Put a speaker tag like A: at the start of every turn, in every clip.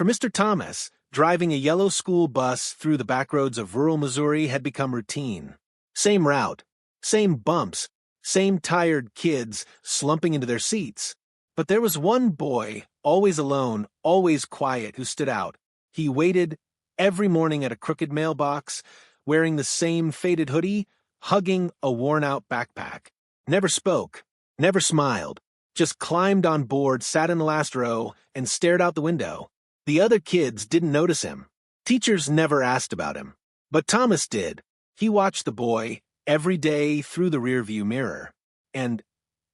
A: For Mr. Thomas, driving a yellow school bus through the backroads of rural Missouri had become routine. Same route, same bumps, same tired kids slumping into their seats. But there was one boy, always alone, always quiet, who stood out. He waited every morning at a crooked mailbox, wearing the same faded hoodie, hugging a worn-out backpack. Never spoke, never smiled, just climbed on board, sat in the last row, and stared out the window. The other kids didn't notice him. Teachers never asked about him. But Thomas did. He watched the boy every day through the rearview mirror. And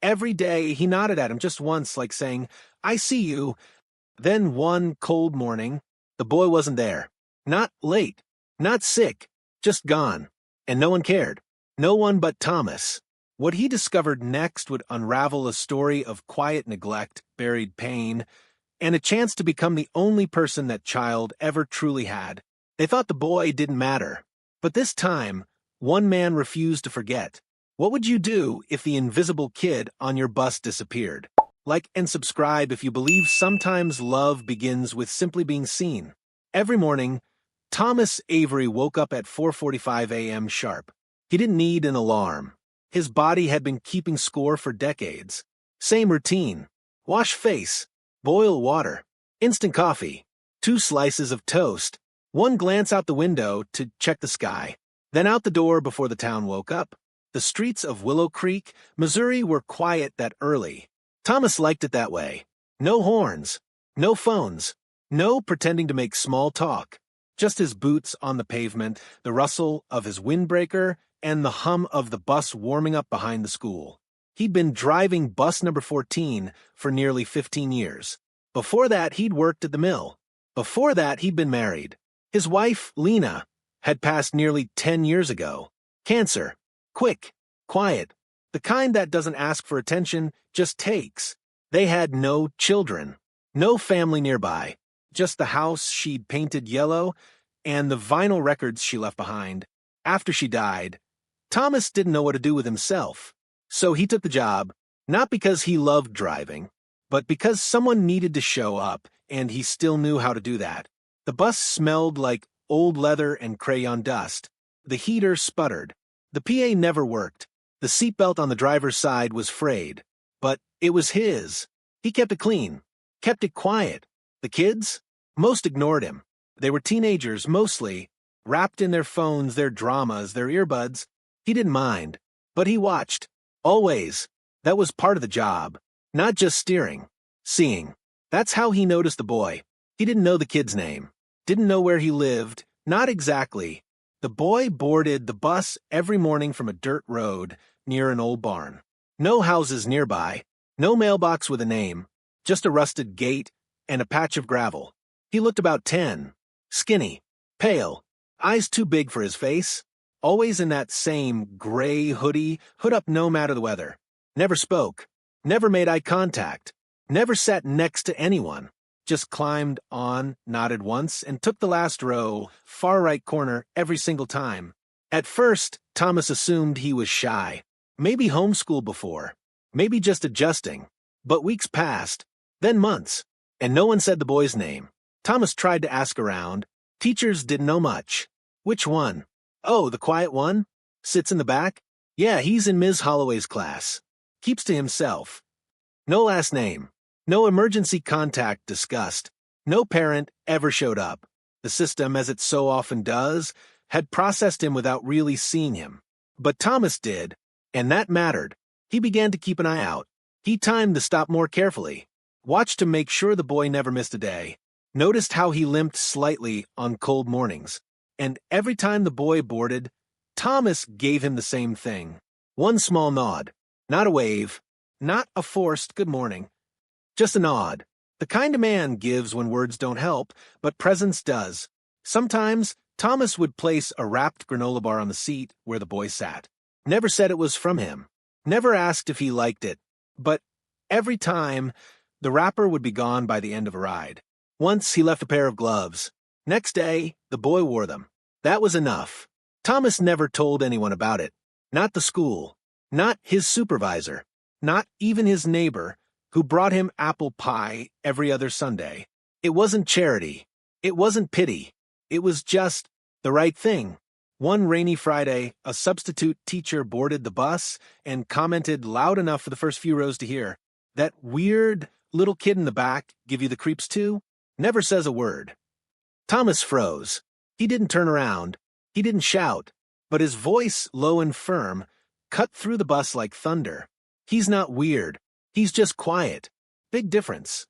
A: every day he nodded at him just once, like saying, "I see you." Then one cold morning, the boy wasn't there. Not late, not sick, just gone. And no one cared. No one but Thomas. What he discovered next would unravel a story of quiet neglect, buried pain, and a chance to become the only person that child ever truly had. They thought the boy didn't matter. But this time, one man refused to forget. What would you do if the invisible kid on your bus disappeared? Like and subscribe if you believe sometimes love begins with simply being seen. Every morning, Thomas Avery woke up at 4:45 a.m. sharp. He didn't need an alarm. His body had been keeping score for decades. Same routine. Wash face. Boil water. Instant coffee. 2 slices of toast. 1 glance out the window to check the sky. Then out the door before the town woke up. The streets of Willow Creek, Missouri were quiet that early. Thomas liked it that way. No horns. No phones. No pretending to make small talk. Just his boots on the pavement, the rustle of his windbreaker, and the hum of the bus warming up behind the school. He'd been driving bus number 14 for nearly 15 years. Before that, he'd worked at the mill. Before that, he'd been married. His wife, Lena, had passed nearly 10 years ago. Cancer. Quick. Quiet. The kind that doesn't ask for attention, just takes. They had no children. No family nearby. Just the house she'd painted yellow and the vinyl records she left behind. After she died, Thomas didn't know what to do with himself. So he took the job, not because he loved driving, but because someone needed to show up, and he still knew how to do that. The bus smelled like old leather and crayon dust. The heater sputtered. The PA never worked. The seatbelt on the driver's side was frayed. But it was his. He kept it clean, kept it quiet. The kids? Most ignored him. They were teenagers, mostly, wrapped in their phones, their dramas, their earbuds. He didn't mind. But he watched. Always. That was part of the job. Not just steering. Seeing. That's how he noticed the boy. He didn't know the kid's name. Didn't know where he lived. Not exactly. The boy boarded the bus every morning from a dirt road near an old barn. No houses nearby. No mailbox with a name. Just a rusted gate and a patch of gravel. He looked about 10. Skinny. Pale. Eyes too big for his face. Always in that same gray hoodie, hood up no matter the weather. Never spoke. Never made eye contact. Never sat next to anyone. Just climbed on, nodded once, and took the last row, far right corner, every single time. At first, Thomas assumed he was shy. Maybe homeschooled before. Maybe just adjusting. But weeks passed. Then months. And no one said the boy's name. Thomas tried to ask around. Teachers didn't know much. Which one? Oh, the quiet one? Sits in the back? Yeah, he's in Ms. Holloway's class. Keeps to himself. No last name. No emergency contact discussed. No parent ever showed up. The system, as it so often does, had processed him without really seeing him. But Thomas did, and that mattered. He began to keep an eye out. He timed the stop more carefully. Watched to make sure the boy never missed a day. Noticed how he limped slightly on cold mornings. And every time the boy boarded, Thomas gave him the same thing. One small nod. Not a wave. Not a forced good morning. Just a nod. The kind a man gives when words don't help, but presence does. Sometimes, Thomas would place a wrapped granola bar on the seat where the boy sat. Never said it was from him. Never asked if he liked it. But every time, the wrapper would be gone by the end of a ride. Once he left a pair of gloves. Next day, the boy wore them. That was enough. Thomas never told anyone about it. Not the school. Not his supervisor. Not even his neighbor, who brought him apple pie every other Sunday. It wasn't charity. It wasn't pity. It was just the right thing. One rainy Friday, a substitute teacher boarded the bus and commented loud enough for the first few rows to hear, "That weird little kid in the back give you the creeps too? Never says a word." Thomas froze. He didn't turn around. He didn't shout. But his voice, low and firm, cut through the bus like thunder. "He's not weird. He's just quiet. Big difference."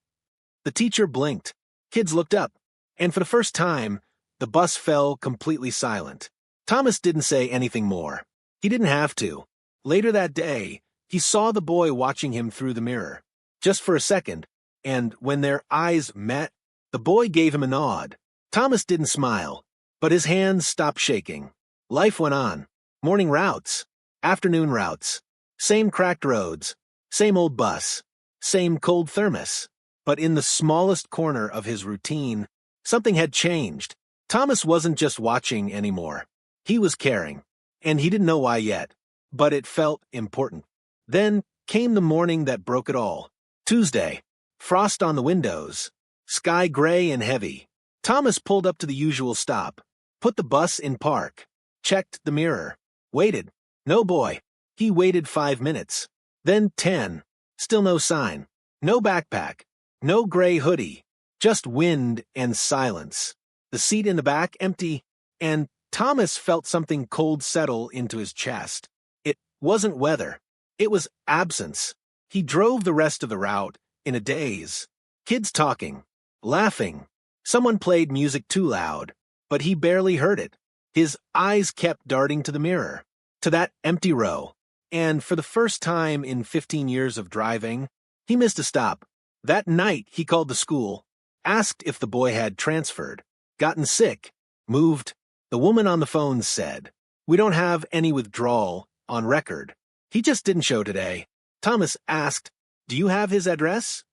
A: The teacher blinked. Kids looked up. And for the first time, the bus fell completely silent. Thomas didn't say anything more. He didn't have to. Later that day, he saw the boy watching him through the mirror. Just for a second, and when their eyes met, the boy gave him a nod. Thomas didn't smile, but his hands stopped shaking. Life went on. Morning routes, afternoon routes, same cracked roads, same old bus, same cold thermos. But in the smallest corner of his routine, something had changed. Thomas wasn't just watching anymore. He was caring, and he didn't know why yet, but it felt important. Then came the morning that broke it all. Tuesday. Frost on the windows. Sky gray and heavy. Thomas pulled up to the usual stop, put the bus in park, checked the mirror, waited. No boy. He waited 5 minutes. Then 10. Still no sign. No backpack. No gray hoodie. Just wind and silence. The seat in the back empty, and Thomas felt something cold settle into his chest. It wasn't weather. It was absence. He drove the rest of the route in a daze. Kids talking, laughing. Someone played music too loud, but he barely heard it. His eyes kept darting to the mirror, to that empty row. And for the first time in 15 years of driving, he missed a stop. That night, he called the school, asked if the boy had transferred, gotten sick, moved. The woman on the phone said, "We don't have any withdrawal on record. He just didn't show today." Thomas asked, "Do you have his address?"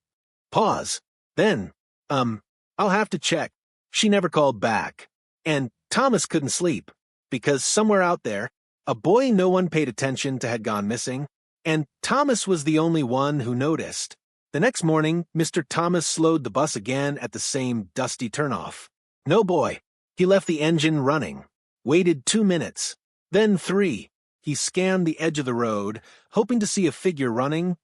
A: Pause. Then, I'll have to check. She never called back. And Thomas couldn't sleep, because somewhere out there, a boy no one paid attention to had gone missing, and Thomas was the only one who noticed. The next morning, Mr. Thomas slowed the bus again at the same dusty turnoff. No boy. He left the engine running, waited 2 minutes, then 3. He scanned the edge of the road, hoping to see a figure running,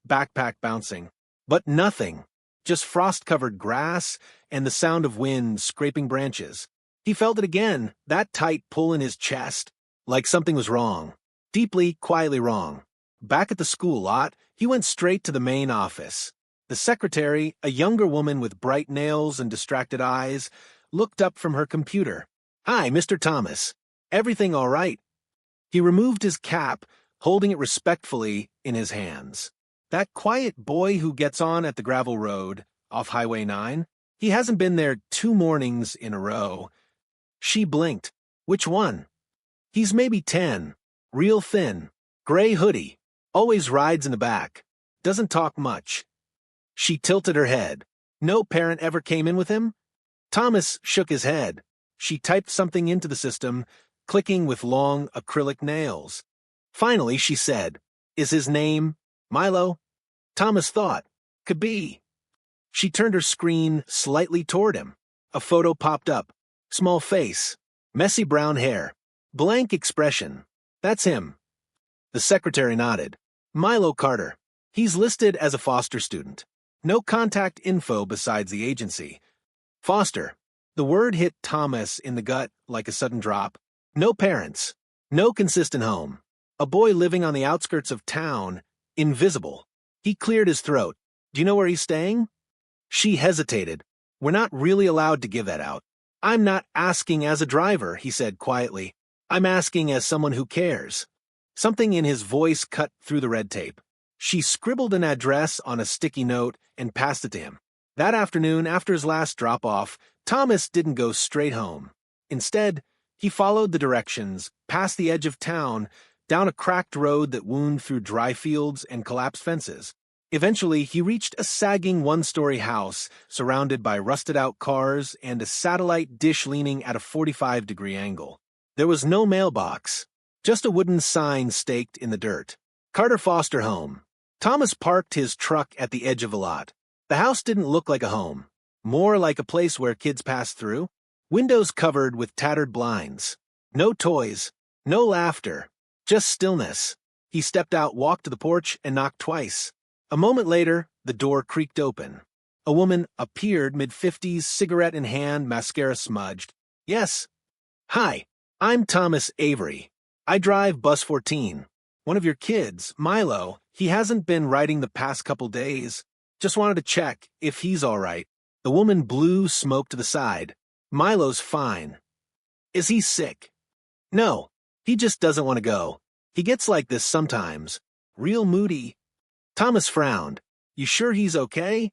A: backpack bouncing. But nothing, just frost-covered grass and the sound of wind scraping branches. He felt it again, that tight pull in his chest, like something was wrong, deeply, quietly wrong. Back at the school lot, he went straight to the main office. The secretary, a younger woman with bright nails and distracted eyes, looked up from her computer. "Hi, Mr. Thomas. Everything all right?" He removed his cap, holding it respectfully in his hands. "That quiet boy who gets on at the gravel road, off Highway 9, he hasn't been there 2 mornings in a row." She blinked. "Which one?" "He's maybe 10. Real thin. Gray hoodie. Always rides in the back. Doesn't talk much." She tilted her head. "No parent ever came in with him?" Thomas shook his head. She typed something into the system, clicking with long acrylic nails. Finally, she said, "Is his name Milo?" Thomas thought, "Could be." She turned her screen slightly toward him. A photo popped up. Small face. Messy brown hair. Blank expression. "That's him." The secretary nodded. "Milo Carter. He's listed as a foster student. No contact info besides the agency. Foster." The word hit Thomas in the gut like a sudden drop. No parents. No consistent home. A boy living on the outskirts of town. Invisible. He cleared his throat. "Do you know where he's staying?" She hesitated. "We're not really allowed to give that out." "I'm not asking as a driver," he said quietly. "I'm asking as someone who cares." Something in his voice cut through the red tape. She scribbled an address on a sticky note and passed it to him. That afternoon, after his last drop-off, Thomas didn't go straight home. Instead, he followed the directions, past the edge of town, down a cracked road that wound through dry fields and collapsed fences. Eventually, he reached a sagging one-story house surrounded by rusted-out cars and a satellite dish leaning at a 45-degree angle. There was no mailbox, just a wooden sign staked in the dirt. Carter Foster Home. Thomas parked his truck at the edge of the lot. The house didn't look like a home. more like a place where kids pass through. Windows covered with tattered blinds. No toys, no laughter, just stillness. He stepped out, walked to the porch, and knocked twice. A moment later, the door creaked open. A woman appeared, mid-50s, cigarette in hand, mascara smudged. Yes. Hi, I'm Thomas Avery. I drive bus 14. One of your kids, Milo, he hasn't been riding the past couple days. Just wanted to check if he's all right. The woman blew smoke to the side. Milo's fine. Is he sick? No, he just doesn't want to go. He gets like this sometimes. Real moody. Thomas frowned. You sure he's okay?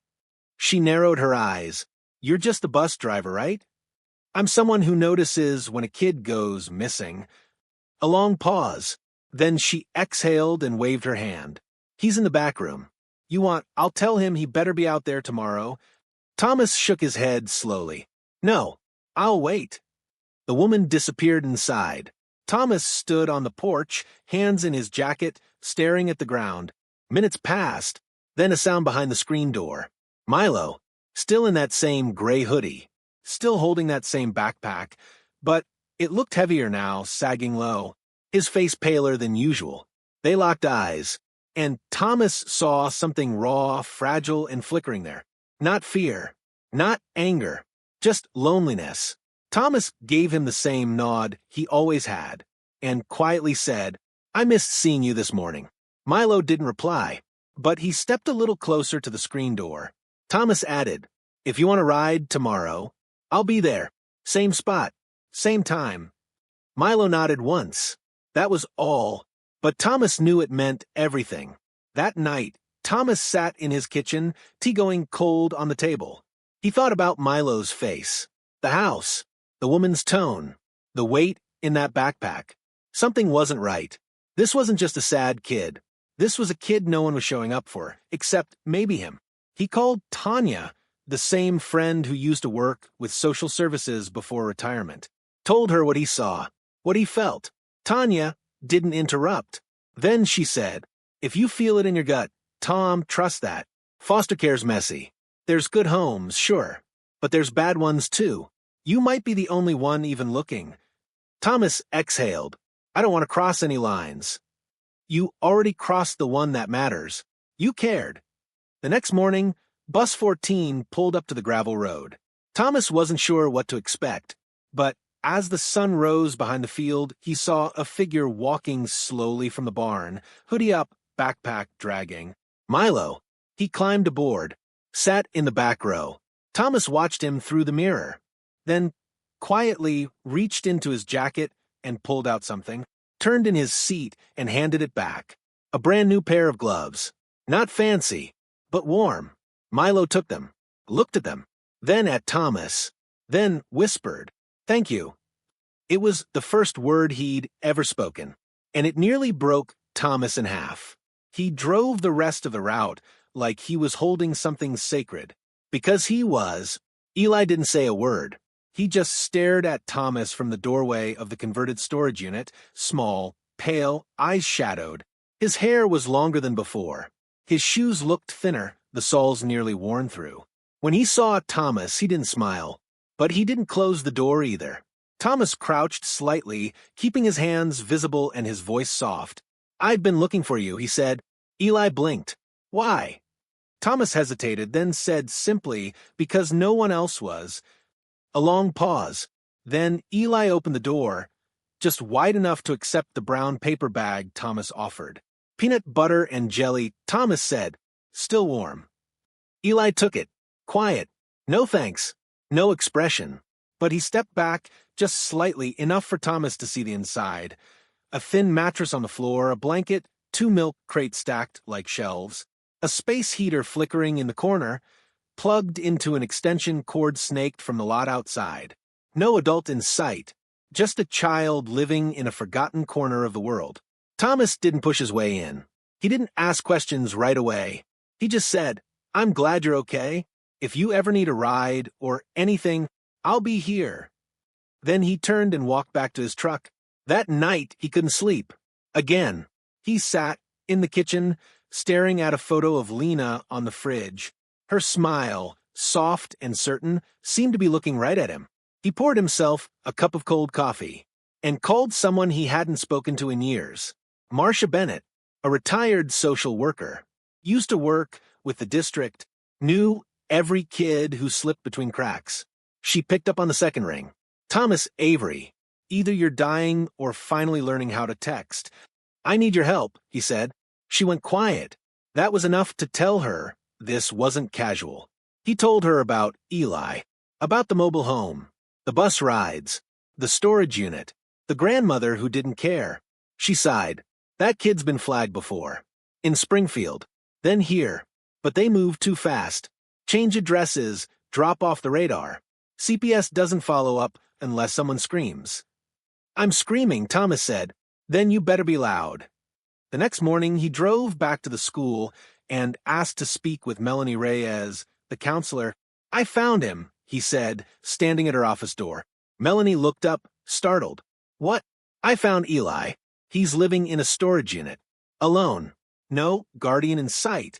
A: She narrowed her eyes. You're just the bus driver, right? I'm someone who notices when a kid goes missing. A long pause. Then she exhaled and waved her hand. He's in the back room. I'll tell him he better be out there tomorrow. Thomas shook his head slowly. No, I'll wait. The woman disappeared inside. Thomas stood on the porch, hands in his jacket, staring at the ground. Minutes passed, then a sound behind the screen door. Milo, still in that same gray hoodie, still holding that same backpack, but it looked heavier now, sagging low, his face paler than usual. They locked eyes, and Thomas saw something raw, fragile, and flickering there. Not fear, not anger, just loneliness. Thomas gave him the same nod he always had, and quietly said, I missed seeing you this morning. Milo didn't reply, but he stepped a little closer to the screen door. Thomas added, if you want to ride tomorrow, I'll be there. Same spot, same time. Milo nodded once. That was all, but Thomas knew it meant everything. That night, Thomas sat in his kitchen, tea going cold on the table. He thought about Milo's face, the house, the woman's tone, the weight in that backpack. Something wasn't right. This wasn't just a sad kid. This was a kid no one was showing up for, except maybe him. He called Tanya, the same friend who used to work with social services before retirement. Told her what he saw, what he felt. Tanya didn't interrupt. Then she said, if you feel it in your gut, Tom, trust that. Foster care's messy. There's good homes, sure, but there's bad ones too. You might be the only one even looking. Thomas exhaled. I don't want to cross any lines. You already crossed the one that matters. You cared. The next morning, bus 14 pulled up to the gravel road. Thomas wasn't sure what to expect, but as the sun rose behind the field, he saw a figure walking slowly from the barn, hoodie up, backpack dragging. Milo. He climbed aboard, sat in the back row. Thomas watched him through the mirror, then quietly reached into his jacket and pulled out something, turned in his seat and handed it back. A brand new pair of gloves. Not fancy, but warm. Milo took them, looked at them, then at Thomas, then whispered, thank you. It was the first word he'd ever spoken, and it nearly broke Thomas in half. He drove the rest of the route like he was holding something sacred. Because he was, Eli didn't say a word. He just stared at Thomas from the doorway of the converted storage unit, small, pale, eyes shadowed. His hair was longer than before. His shoes looked thinner, the soles nearly worn through. When he saw Thomas, he didn't smile, but he didn't close the door either. Thomas crouched slightly, keeping his hands visible and his voice soft. I've been looking for you, he said. Eli blinked. Why? Thomas hesitated, then said simply, because no one else was. A long pause. Then Eli opened the door, just wide enough to accept the brown paper bag Thomas offered. Peanut butter and jelly, Thomas said, still warm. Eli took it, quiet, no thanks, no expression. But he stepped back just slightly, enough for Thomas to see the inside. A thin mattress on the floor, a blanket, 2 milk crates stacked like shelves, a space heater flickering in the corner, plugged into an extension cord snaked from the lot outside. No adult in sight, just a child living in a forgotten corner of the world. Thomas didn't push his way in. He didn't ask questions right away. He just said, I'm glad you're okay. If you ever need a ride or anything, I'll be here. Then he turned and walked back to his truck. That night, he couldn't sleep. Again, he sat in the kitchen, staring at a photo of Lena on the fridge. Her smile, soft and certain, seemed to be looking right at him. He poured himself a cup of cold coffee and called someone he hadn't spoken to in years. Marcia Bennett, a retired social worker, used to work with the district, knew every kid who slipped between cracks. She picked up on the second ring. Thomas Avery, either you're dying or finally learning how to text. I need your help, he said. She went quiet. That was enough to tell her this wasn't casual. He told her about Eli, about the mobile home, the bus rides, the storage unit, the grandmother who didn't care. She sighed. That kid's been flagged before. In Springfield. Then here. But they moved too fast. Change addresses, drop off the radar. CPS doesn't follow up unless someone screams. I'm screaming, Thomas said. Then you better be loud. The next morning, he drove back to the school and asked to speak with Melanie Reyes, the counselor. I found him, he said, standing at her office door. Melanie looked up, startled. What? I found Eli. He's living in a storage unit. Alone. No guardian in sight.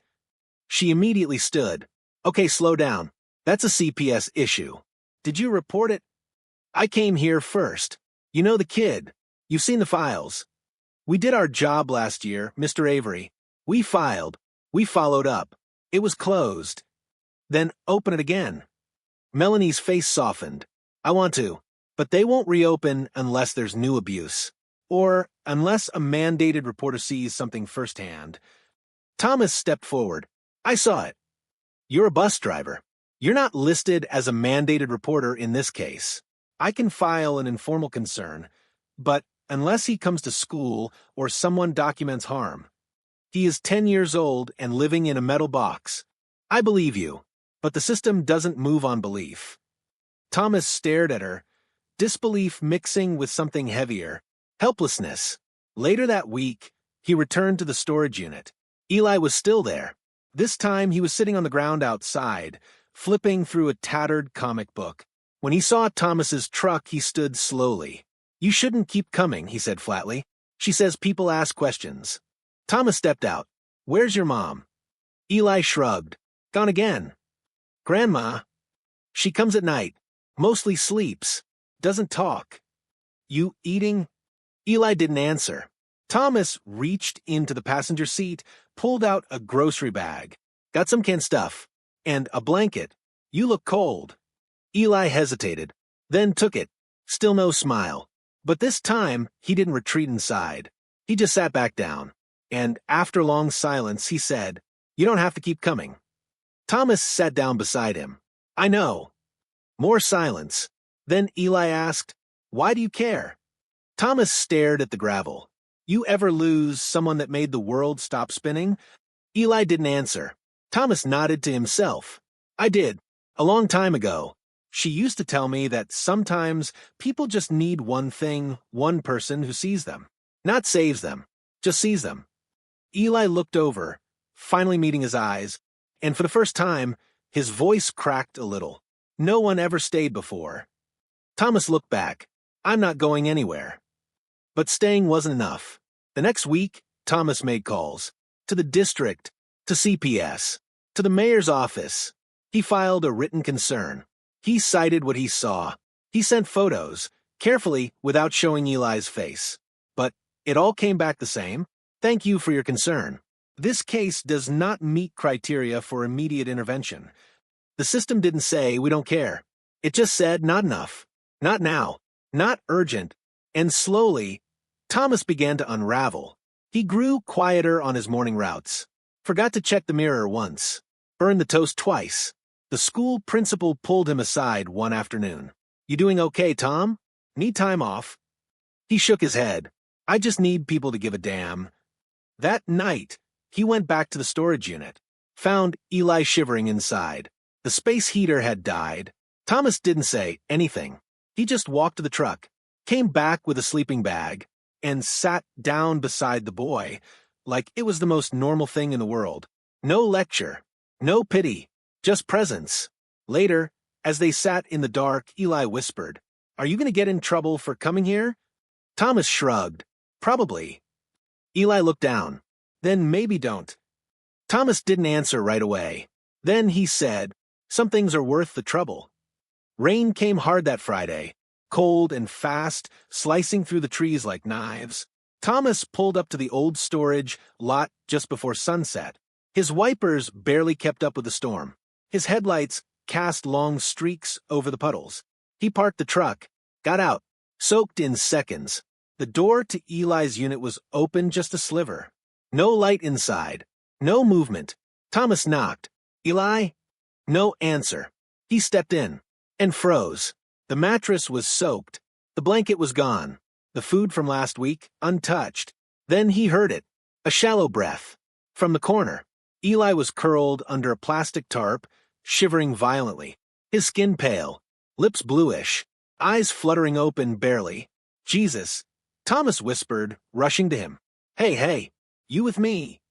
A: She immediately stood. Okay, slow down. That's a CPS issue. Did you report it? I came here first. You know the kid. You've seen the files. We did our job last year, Mr. Avery. We filed. We followed up. It was closed. Then open it again. Melanie's face softened. I want to, but they won't reopen unless there's new abuse. Or unless a mandated reporter sees something firsthand. Thomas stepped forward. I saw it. You're a bus driver. You're not listed as a mandated reporter in this case. I can file an informal concern, but unless he comes to school or someone documents harm. He is 10 years old and living in a metal box. I believe you, but the system doesn't move on belief. Thomas stared at her, disbelief mixing with something heavier, helplessness. Later that week, he returned to the storage unit. Eli was still there. This time he was sitting on the ground outside, flipping through a tattered comic book. When he saw Thomas's truck, he stood slowly. You shouldn't keep coming, he said flatly. She says people ask questions. Thomas stepped out. Where's your mom? Eli shrugged. Gone again. Grandma? She comes at night. Mostly sleeps. Doesn't talk. You eating? Eli didn't answer. Thomas reached into the passenger seat, pulled out a grocery bag. Got some canned stuff. And a blanket. You look cold. Eli hesitated, then took it. Still no smile. But this time, he didn't retreat inside. He just sat back down. And after long silence, he said, You don't have to keep coming. Thomas sat down beside him. I know. More silence. Then Eli asked, Why do you care? Thomas stared at the gravel. You ever lose someone that made the world stop spinning? Eli didn't answer. Thomas nodded to himself. I did. A long time ago. She used to tell me that sometimes people just need one thing, one person who sees them. Not saves them, just sees them. Eli looked over, finally meeting his eyes, and for the first time, his voice cracked a little. No one ever stayed before. Thomas looked back. I'm not going anywhere. But staying wasn't enough. The next week, Thomas made calls. To the district, to CPS, to the mayor's office. He filed a written concern. He cited what he saw. He sent photos, carefully without showing Eli's face. But it all came back the same. Thank you for your concern. This case does not meet criteria for immediate intervention. The system didn't say we don't care. It just said not enough. Not now. Not urgent. And slowly, Thomas began to unravel. He grew quieter on his morning routes. Forgot to check the mirror once. Burned the toast twice. The school principal pulled him aside one afternoon. You doing okay, Tom? Need time off? He shook his head. I just need people to give a damn. That night, he went back to the storage unit. Found Eli shivering inside. The space heater had died. Thomas didn't say anything. He just walked to the truck, came back with a sleeping bag, and sat down beside the boy like it was the most normal thing in the world. No lecture. No pity. Just presence. Later, as they sat in the dark, Eli whispered, Are you going to get in trouble for coming here? Thomas shrugged. Probably. Eli looked down. Then maybe don't. Thomas didn't answer right away. Then he said, Some things are worth the trouble. Rain came hard that Friday, cold and fast, slicing through the trees like knives. Thomas pulled up to the old storage lot just before sunset. His wipers barely kept up with the storm. His headlights cast long streaks over the puddles. He parked the truck, got out, soaked in seconds. The door to Eli's unit was open just a sliver. No light inside. No movement. Thomas knocked. "Eli?" No answer. He stepped in and froze. The mattress was soaked. The blanket was gone. The food from last week, untouched. Then he heard it. A shallow breath. From the corner. Eli was curled under a plastic tarp, shivering violently. His skin pale. Lips bluish. Eyes fluttering open barely. "Jesus," Thomas whispered, rushing to him. Hey, you with me?"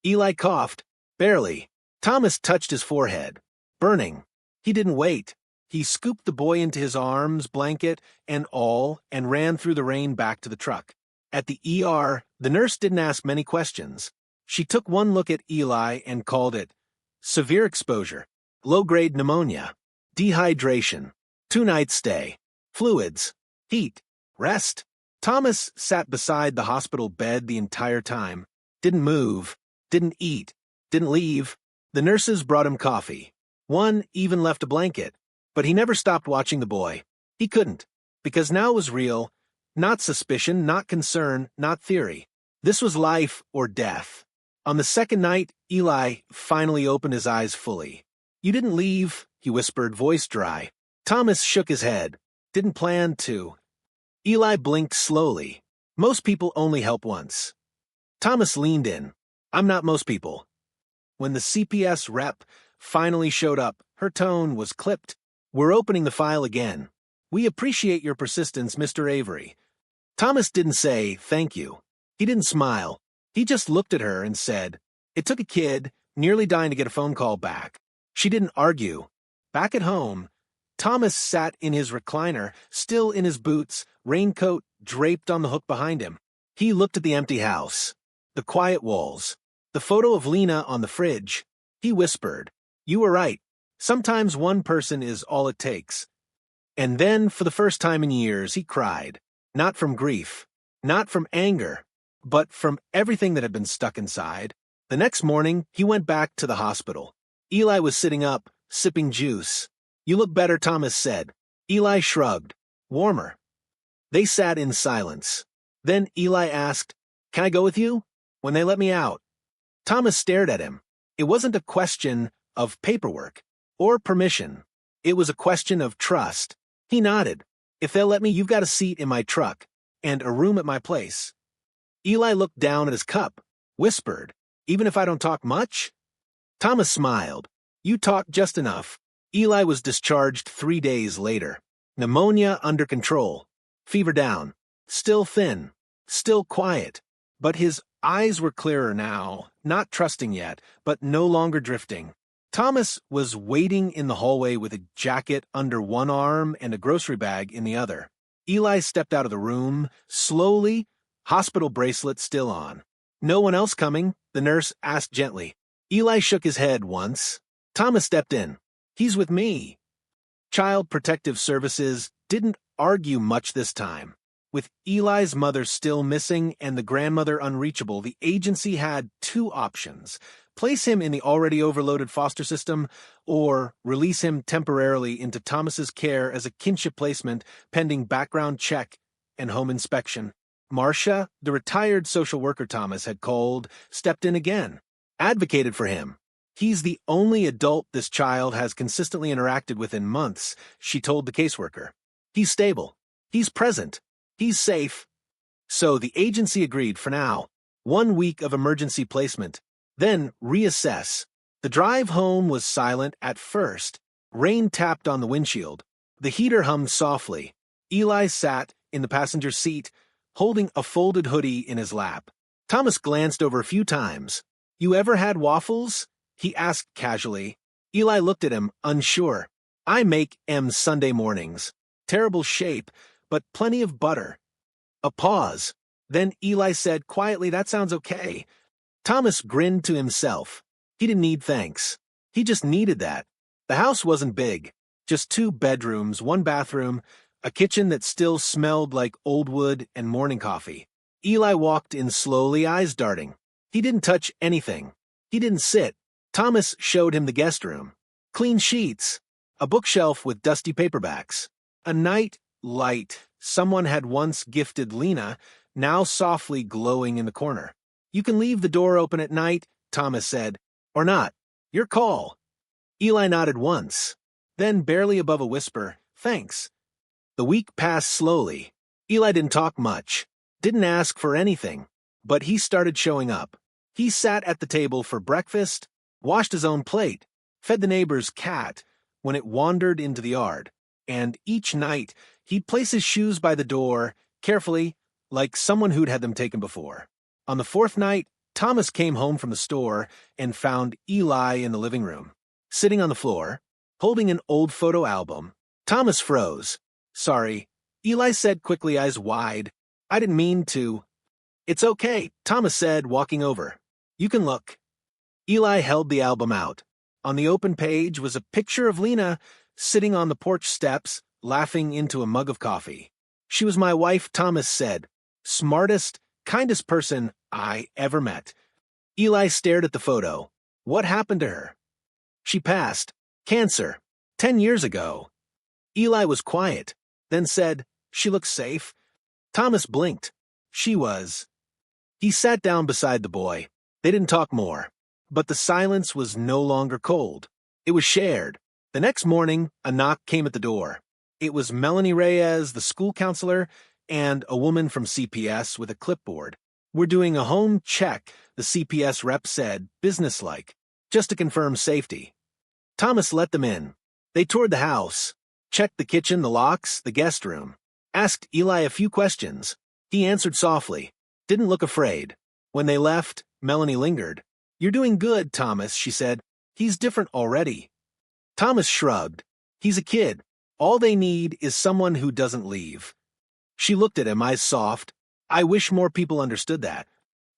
A: Eli coughed. "Barely." Thomas touched his forehead. Burning. He didn't wait. He scooped the boy into his arms, blanket and all, and ran through the rain back to the truck. At the ER, the nurse didn't ask many questions. She took one look at Eli and called it severe exposure, low-grade pneumonia, dehydration, 2-night stay, fluids, heat, rest. Thomas sat beside the hospital bed the entire time. Didn't move, didn't eat, didn't leave. The nurses brought him coffee. One even left a blanket. But he never stopped watching the boy. He couldn't, because now it was real, not suspicion, not concern, not theory. This was life or death. On the second night, Eli finally opened his eyes fully. "You didn't leave," he whispered, voice dry. Thomas shook his head. "Didn't plan to." Eli blinked slowly. "Most people only help once." Thomas leaned in. "I'm not most people." When the CPS rep finally showed up, her tone was clipped. "We're opening the file again. We appreciate your persistence, Mr. Avery." Thomas didn't say thank you. He didn't smile. He just looked at her and said, "It took a kid, nearly dying to get a phone call back." She didn't argue. Back at home, Thomas sat in his recliner, still in his boots, raincoat draped on the hook behind him. He looked at the empty house, the quiet walls, the photo of Lena on the fridge. He whispered, "You were right. Sometimes one person is all it takes." And then, for the first time in years, he cried. Not from grief, not from anger, but from everything that had been stuck inside. The next morning, he went back to the hospital. Eli was sitting up, sipping juice. "You look better," Thomas said. Eli shrugged. "Warmer." They sat in silence. Then Eli asked, "Can I go with you?" "When they let me out." Thomas stared at him. It wasn't a question of paperwork or permission. It was a question of trust. He nodded. "If they'll let me, you've got a seat in my truck and a room at my place." Eli looked down at his cup, whispered, "Even if I don't talk much?" Thomas smiled. "You talk just enough." Eli was discharged 3 days later. Pneumonia under control. Fever down. Still thin. Still quiet. But his eyes were clearer now, not trusting yet, but no longer drifting. Thomas was waiting in the hallway with a jacket under one arm and a grocery bag in the other. Eli stepped out of the room, slowly, hospital bracelet still on. "No one else coming?" the nurse asked gently. Eli shook his head once. Thomas stepped in. "He's with me." Child Protective Services didn't argue much this time. With Eli's mother still missing and the grandmother unreachable, the agency had 2 options. Place him in the already overloaded foster system, or release him temporarily into Thomas's care as a kinship placement pending background check and home inspection. Marcia, the retired social worker Thomas had called, stepped in again, advocated for him. "He's the only adult this child has consistently interacted with in months," she told the caseworker. "He's stable. He's present. He's safe." So the agency agreed for now. 1 week of emergency placement. Then reassess. The drive home was silent at first. Rain tapped on the windshield. The heater hummed softly. Eli sat in the passenger seat, holding a folded hoodie in his lap. Thomas glanced over a few times. "You ever had waffles?" he asked casually. Eli looked at him, unsure. "I make 'em Sunday mornings. Terrible shape, but plenty of butter." A pause. Then Eli said quietly, "That sounds okay." Thomas grinned to himself. He didn't need thanks. He just needed that. The house wasn't big, just 2 bedrooms, 1 bathroom, a kitchen that still smelled like old wood and morning coffee. Eli walked in slowly, eyes darting. He didn't touch anything. He didn't sit. Thomas showed him the guest room. Clean sheets, a bookshelf with dusty paperbacks, a night light someone had once gifted Lena, now softly glowing in the corner. "You can leave the door open at night," Thomas said, "or not. Your call." Eli nodded once, then barely above a whisper, "Thanks." The week passed slowly. Eli didn't talk much, didn't ask for anything, but he started showing up. He sat at the table for breakfast, washed his own plate, fed the neighbor's cat when it wandered into the yard, and each night he'd place his shoes by the door, carefully, like someone who'd had them taken before. On the 4th night, Thomas came home from the store and found Eli in the living room, sitting on the floor, holding an old photo album. Thomas froze. "Sorry," Eli said quickly, eyes wide. "I didn't mean to." "It's okay," Thomas said, walking over. "You can look." Eli held the album out. On the open page was a picture of Lena sitting on the porch steps, laughing into a mug of coffee. "She was my wife," Thomas said. "Smartest, kindest person I ever met." Eli stared at the photo. "What happened to her?" "She passed. Cancer. 10 years ago." Eli was quiet, then said, "She looks safe." Thomas blinked. "She was." He sat down beside the boy. They didn't talk more, but the silence was no longer cold. It was shared. The next morning, a knock came at the door. It was Melanie Reyes, the school counselor, and a woman from CPS with a clipboard. "We're doing a home check," the CPS rep said, businesslike, "just to confirm safety." Thomas let them in. They toured the house, checked the kitchen, the locks, the guest room, asked Eli a few questions. He answered softly, didn't look afraid. When they left, Melanie lingered. "You're doing good, Thomas," she said. "He's different already." Thomas shrugged. "He's a kid. All they need is someone who doesn't leave." She looked at him, eyes soft. "I wish more people understood that."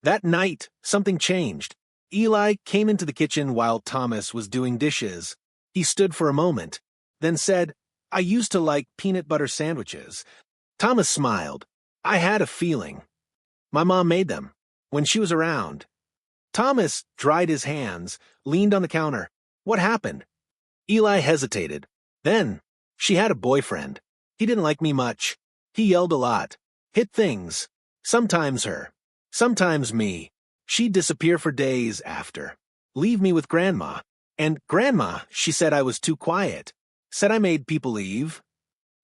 A: That night, something changed. Eli came into the kitchen while Thomas was doing dishes. He stood for a moment, then said, "I used to like peanut butter sandwiches." Thomas smiled. "I had a feeling. My mom made them when she was around." Thomas dried his hands, leaned on the counter. "What happened?" Eli hesitated. "Then, she had a boyfriend. He didn't like me much. He yelled a lot. Hit things. Sometimes her. Sometimes me. She'd disappear for days after. Leave me with Grandma. And Grandma, she said I was too quiet. Said I made people leave."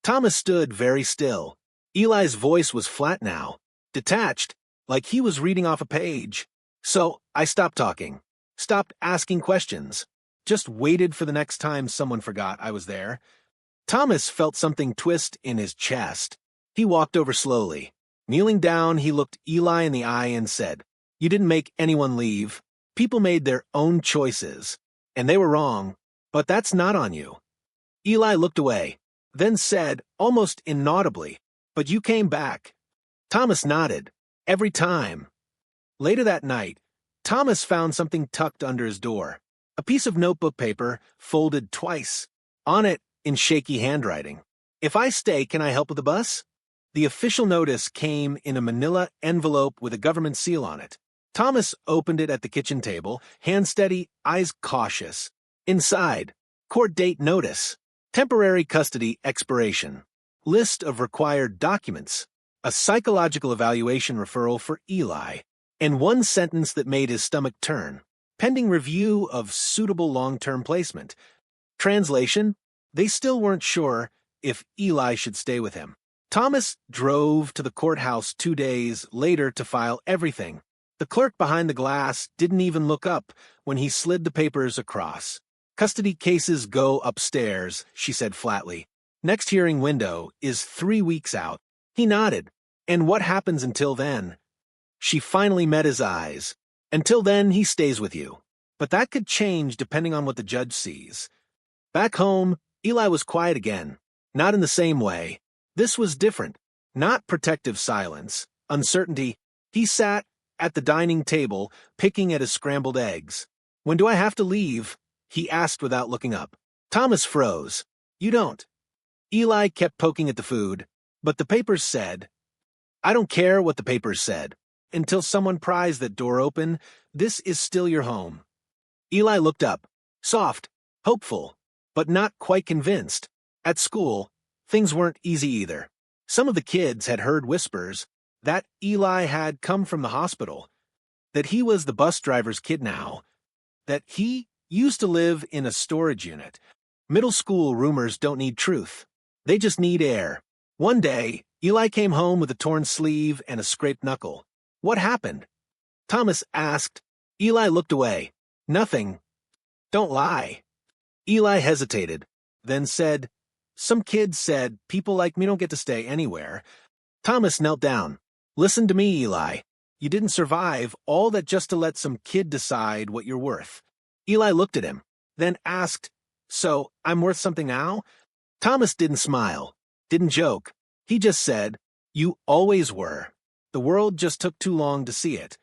A: Thomas stood very still. Eli's voice was flat now, detached, like he was reading off a page. "So, I stopped talking. Stopped asking questions. Just waited for the next time someone forgot I was there." Thomas felt something twist in his chest. He walked over slowly. Kneeling down, he looked Eli in the eye and said, "You didn't make anyone leave. People made their own choices. And they were wrong. But that's not on you." Eli looked away, then said, almost inaudibly, "But you came back." Thomas nodded. "Every time." Later that night, Thomas found something tucked under his door. A piece of notebook paper, folded twice. On it, in shaky handwriting, "If I stay, can I help with the bus?" The official notice came in a manila envelope with a government seal on it. Thomas opened it at the kitchen table, hand steady, eyes cautious. Inside, court date notice, temporary custody expiration, list of required documents, a psychological evaluation referral for Eli, and one sentence that made his stomach turn, pending review of suitable long-term placement. Translation: they still weren't sure if Eli should stay with him. Thomas drove to the courthouse 2 days later to file everything. The clerk behind the glass didn't even look up when he slid the papers across. "Custody cases go upstairs," she said flatly. "Next hearing window is 3 weeks out." He nodded. "And what happens until then?" She finally met his eyes. "Until then, he stays with you. But that could change depending on what the judge sees." Back home, Eli was quiet again. Not in the same way. This was different. Not protective silence, uncertainty. He sat at the dining table, picking at his scrambled eggs. "When do I have to leave?" he asked without looking up. Thomas froze. You don't. Eli kept poking at the food, but the papers said, I don't care what the papers said. Until someone pries that door open, this is still your home. Eli looked up, soft, hopeful, but not quite convinced. At school, things weren't easy either. Some of the kids had heard whispers that Eli had come from the hospital, that he was the bus driver's kid now, that he used to live in a storage unit. Middle school rumors don't need truth. They just need air. One day, Eli came home with a torn sleeve and a scraped knuckle. What happened? Thomas asked. Eli looked away. Nothing. Don't lie. Eli hesitated, then said, Some kids said people like me don't get to stay anywhere. Thomas knelt down. Listen to me, Eli. You didn't survive all that just to let some kid decide what you're worth. Eli looked at him, then asked, So, I'm worth something now? Thomas didn't smile, didn't joke. He just said, You always were. The world just took too long to see it.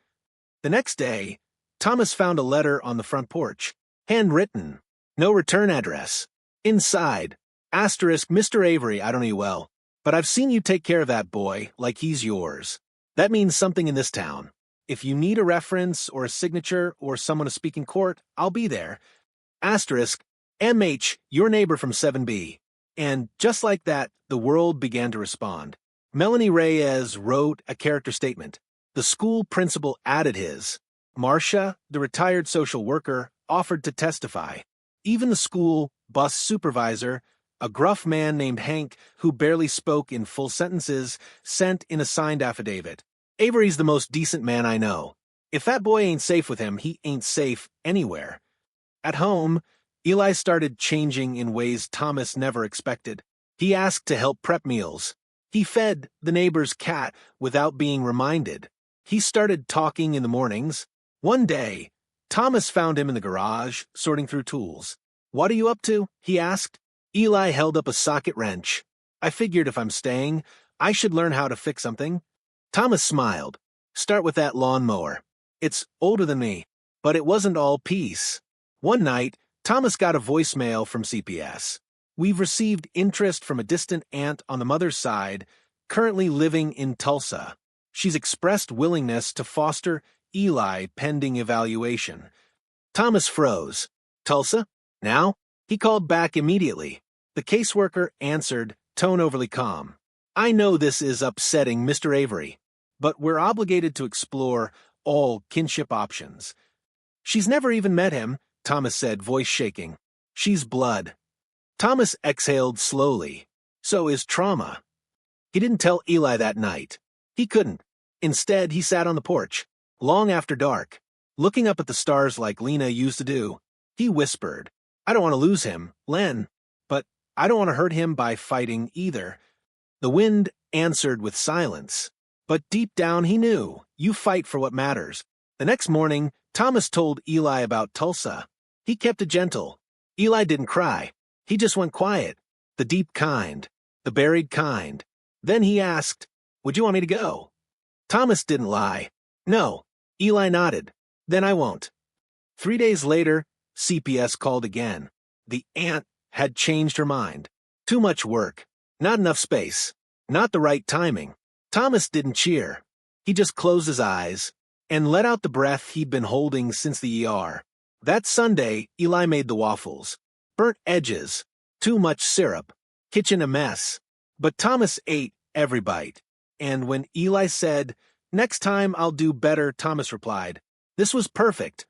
A: The next day, Thomas found a letter on the front porch, handwritten, no return address. Inside, asterisk, Mr. Avery, I don't know you well, but I've seen you take care of that boy like he's yours. That means something in this town. If you need a reference or a signature or someone to speak in court, I'll be there. Asterisk, MH, your neighbor from 7B. And just like that, the world began to respond. Melanie Reyes wrote a character statement. The school principal added his. Marcia, the retired social worker, offered to testify. Even the school bus supervisor, a gruff man named Hank who barely spoke in full sentences, sent in a signed affidavit. Avery's the most decent man I know. If that boy ain't safe with him, he ain't safe anywhere. At home, Eli started changing in ways Thomas never expected. He asked to help prep meals. He fed the neighbor's cat without being reminded. He started talking in the mornings. One day, Thomas found him in the garage, sorting through tools. What are you up to? He asked. Eli held up a socket wrench. I figured if I'm staying, I should learn how to fix something. Thomas smiled. Start with that lawnmower. It's older than me, but it wasn't all peace. One night, Thomas got a voicemail from CPS. We've received interest from a distant aunt on the mother's side, currently living in Tulsa. She's expressed willingness to foster Eli pending evaluation. Thomas froze. Tulsa? Now? He called back immediately. The caseworker answered, tone overly calm. I know this is upsetting, Mr. Avery, but we're obligated to explore all kinship options. She's never even met him, Thomas said, voice shaking. She's blood. Thomas exhaled slowly. So is trauma. He didn't tell Eli that night. He couldn't. Instead, he sat on the porch, long after dark, looking up at the stars like Lena used to do. He whispered, I don't want to lose him, Len, but I don't want to hurt him by fighting either. The wind answered with silence, but deep down he knew, you fight for what matters. The next morning, Thomas told Eli about Tulsa. He kept it gentle. Eli didn't cry. He just went quiet, the deep kind, the buried kind. Then he asked, would you want me to go? Thomas didn't lie. No. Eli nodded. Then I won't. 3 days later, CPS called again. The aunt had changed her mind. Too much work. Not enough space. Not the right timing. Thomas didn't cheer. He just closed his eyes and let out the breath he'd been holding since the ER. That Sunday, Eli made the waffles. Burnt edges. Too much syrup. Kitchen a mess. But Thomas ate every bite. And when Eli said, next time I'll do better, Thomas replied, this was perfect.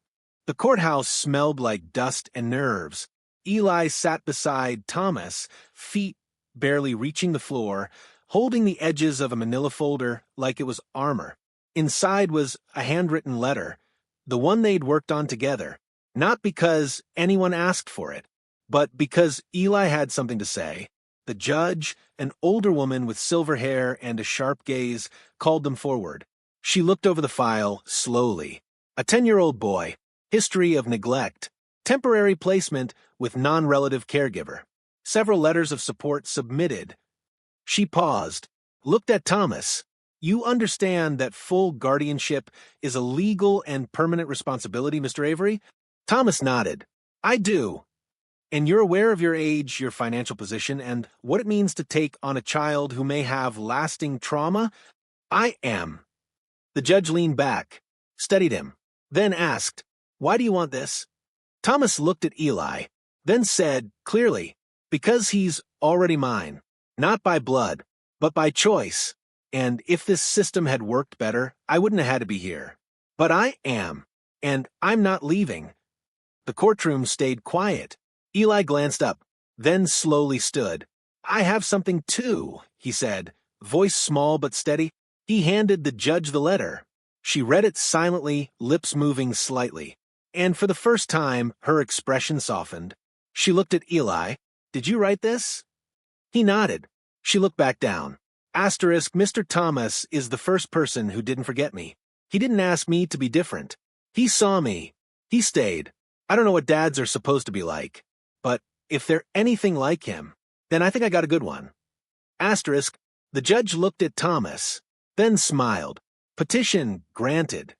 A: The courthouse smelled like dust and nerves. Eli sat beside Thomas, feet barely reaching the floor, holding the edges of a manila folder like it was armor. Inside was a handwritten letter, the one they'd worked on together, not because anyone asked for it, but because Eli had something to say. The judge, an older woman with silver hair and a sharp gaze, called them forward. She looked over the file slowly. A 10-year-old boy, history of neglect, temporary placement with non-relative caregiver, several letters of support submitted. She paused, looked at Thomas. You understand that full guardianship is a legal and permanent responsibility, Mr. Avery? Thomas nodded. I do. And you're aware of your age, your financial position, and what it means to take on a child who may have lasting trauma? I am. The judge leaned back, studied him, then asked, "Why do you want this?" Thomas looked at Eli, then said, clearly, "Because he's already mine. Not by blood, but by choice. And if this system had worked better, I wouldn't have had to be here. But I am, and I'm not leaving." The courtroom stayed quiet. Eli glanced up, then slowly stood. "I have something too," he said, voice small but steady. He handed the judge the letter. She read it silently, lips moving slightly. And for the first time, her expression softened. She looked at Eli. "Did you write this?" He nodded. She looked back down. Asterisk, Mr. Thomas is the first person who didn't forget me. He didn't ask me to be different. He saw me. He stayed. I don't know what dads are supposed to be like, but if they're anything like him, then I think I got a good one. Asterisk, the judge looked at Thomas, then smiled. Petition granted.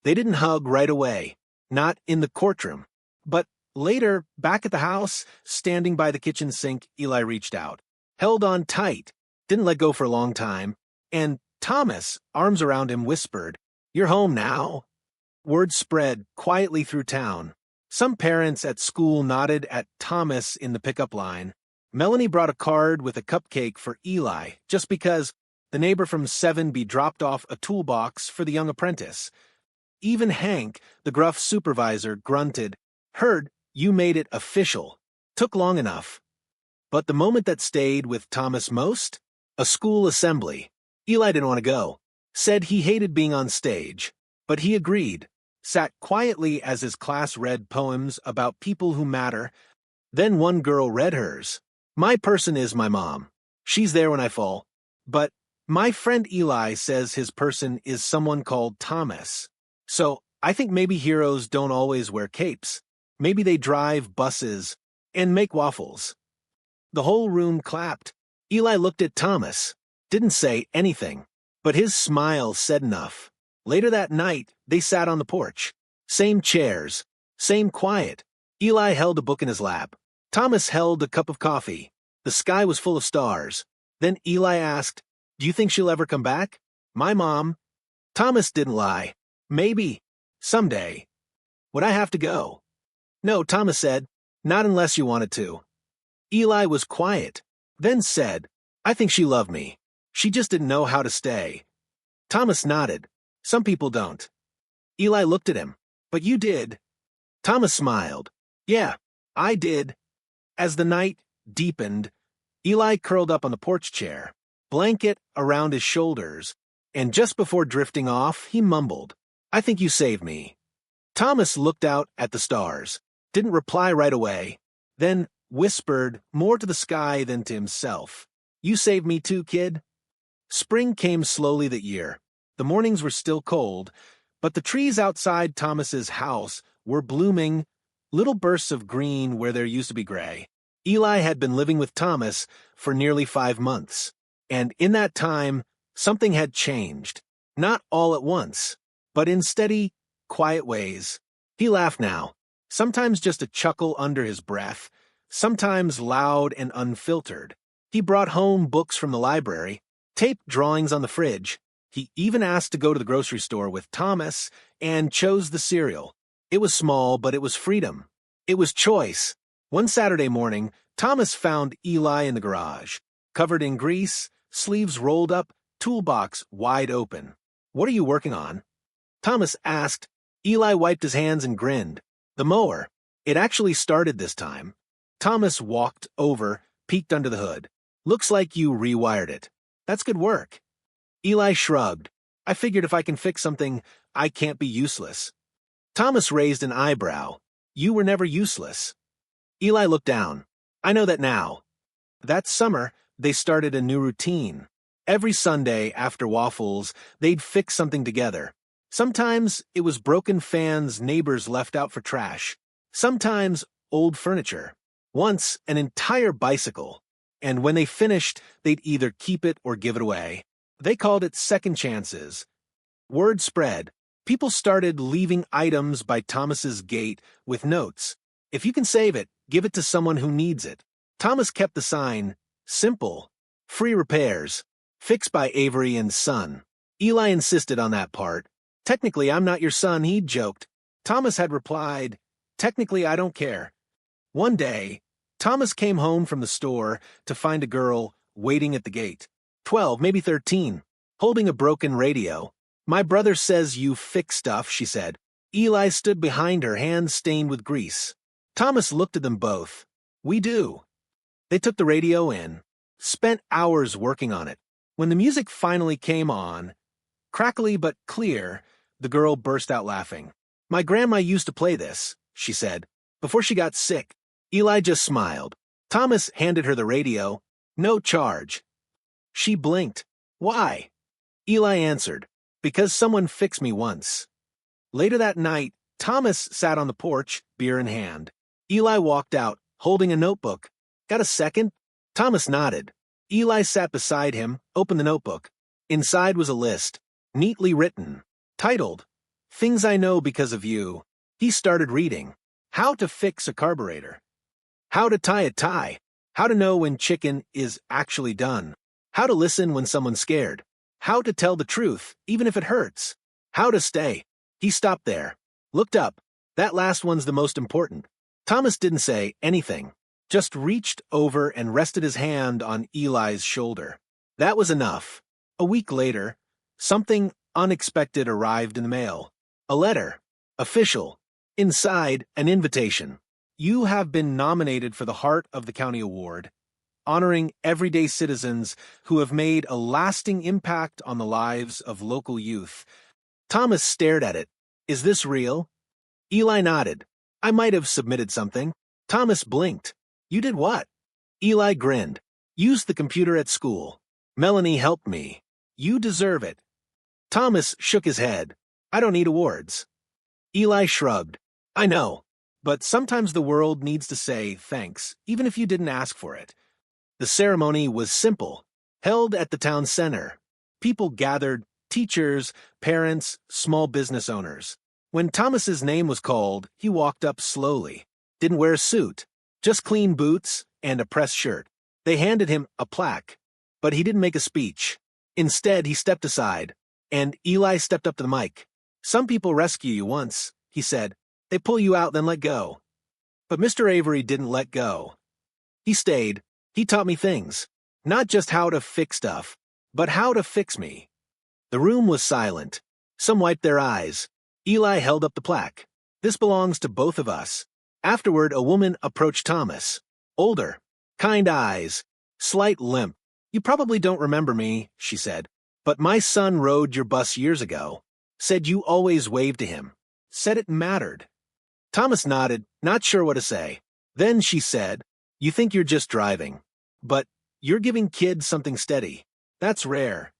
A: They didn't hug right away, not in the courtroom, but later, back at the house, standing by the kitchen sink, Eli reached out, held on tight, didn't let go for a long time, and Thomas, arms around him, whispered, "You're home now." Word spread quietly through town. Some parents at school nodded at Thomas in the pickup line. Melanie brought a card with a cupcake for Eli, just because the neighbor from 7B dropped off a toolbox for the young apprentice. Even Hank, the gruff supervisor, grunted, "Heard you made it official. Took long enough." But the moment that stayed with Thomas most? A school assembly. Eli didn't want to go. Said he hated being on stage. But he agreed. Sat quietly as his class read poems about people who matter. Then one girl read hers. "My person is my mom. She's there when I fall. But my friend Eli says his person is someone called Thomas. So I think maybe heroes don't always wear capes. Maybe they drive buses and make waffles." The whole room clapped. Eli looked at Thomas. Didn't say anything. But his smile said enough. Later that night, they sat on the porch. Same chairs. Same quiet. Eli held a book in his lap. Thomas held a cup of coffee. The sky was full of stars. Then Eli asked, "Do you think she'll ever come back?" "My mom." Thomas didn't lie. "Maybe. Someday." "Would I have to go?" "No," Thomas said. "Not unless you wanted to." Eli was quiet. Then said, "I think she loved me. She just didn't know how to stay." Thomas nodded. "Some people don't." Eli looked at him. "But you did." Thomas smiled. "Yeah, I did." As the night deepened, Eli curled up on the porch chair, blanket around his shoulders, and just before drifting off, he mumbled, "I think you saved me." Thomas looked out at the stars, didn't reply right away, then whispered more to the sky than to himself, "You saved me too, kid." Spring came slowly that year. The mornings were still cold, but the trees outside Thomas's house were blooming, little bursts of green where there used to be gray. Eli had been living with Thomas for nearly 5 months, and in that time, something had changed. Not all at once, but in steady, quiet ways. He laughed now, sometimes just a chuckle under his breath, sometimes loud and unfiltered. He brought home books from the library, taped drawings on the fridge. He even asked to go to the grocery store with Thomas and chose the cereal. It was small, but it was freedom. It was choice. One Saturday morning, Thomas found Eli in the garage, covered in grease, sleeves rolled up, toolbox wide open. "What are you working on?" Thomas asked. Eli wiped his hands and grinned. "The mower. It actually started this time." Thomas walked over, peeked under the hood. "Looks like you rewired it. That's good work." Eli shrugged. "I figured if I can fix something, I can't be useless." Thomas raised an eyebrow. "You were never useless." Eli looked down. "I know that now." That summer, they started a new routine. Every Sunday after waffles, they'd fix something together. Sometimes it was broken fans neighbors left out for trash. Sometimes old furniture. Once, an entire bicycle. And when they finished, they'd either keep it or give it away. They called it second chances. Word spread. People started leaving items by Thomas's gate with notes. If you can save it, give it to someone who needs it. Thomas kept the sign, simple, free repairs, fixed by Avery and Son. Eli insisted on that part. Technically, I'm not your son, he joked. Thomas had replied, technically, I don't care. One day, Thomas came home from the store to find a girl waiting at the gate. 12, maybe 13, holding a broken radio. My brother says you fix stuff, she said. Eli stood behind her, hands stained with grease. Thomas looked at them both. We do. They took the radio in, spent hours working on it. When the music finally came on, crackly but clear, the girl burst out laughing. My grandma used to play this, she said, before she got sick. Eli just smiled. Thomas handed her the radio. No charge. She blinked. Why? Eli answered, because someone fixed me once. Later that night, Thomas sat on the porch, beer in hand. Eli walked out, holding a notebook. Got a second? Thomas nodded. Eli sat beside him, opened the notebook. Inside was a list, neatly written, titled, Things I Know Because of You. He started reading. How to fix a carburetor. How to tie a tie. How to know when chicken is actually done. How to listen when someone's scared. How to tell the truth, even if it hurts. How to stay. He stopped there. Looked up. That last one's the most important. Thomas didn't say anything, just reached over and rested his hand on Eli's shoulder. That was enough. A week later, something unexpected arrived in the mail. A letter. Official. Inside, an invitation. You have been nominated for the Heart of the County Award, honoring everyday citizens who have made a lasting impact on the lives of local youth. Thomas stared at it. Is this real? Eli nodded. I might have submitted something. Thomas blinked. You did what? Eli grinned. Used the computer at school. Melanie helped me. You deserve it. Thomas shook his head. I don't need awards. Eli shrugged. I know, but sometimes the world needs to say thanks, even if you didn't ask for it. The ceremony was simple, held at the town center. People gathered, teachers, parents, small business owners. When Thomas's name was called, he walked up slowly. Didn't wear a suit, just clean boots and a pressed shirt. They handed him a plaque, but he didn't make a speech. Instead, he stepped aside, and Eli stepped up to the mic. Some people rescue you once, he said. They pull you out, then let go. But Mr. Avery didn't let go. He stayed. He taught me things. Not just how to fix stuff, but how to fix me. The room was silent. Some wiped their eyes. Eli held up the plaque. This belongs to both of us. Afterward, a woman approached Thomas. Older, kind eyes, slight limp. You probably don't remember me, she said. But my son rode your bus years ago. Said you always waved to him. Said it mattered. Thomas nodded, not sure what to say. Then she said, you think you're just driving. But you're giving kids something steady. That's rare.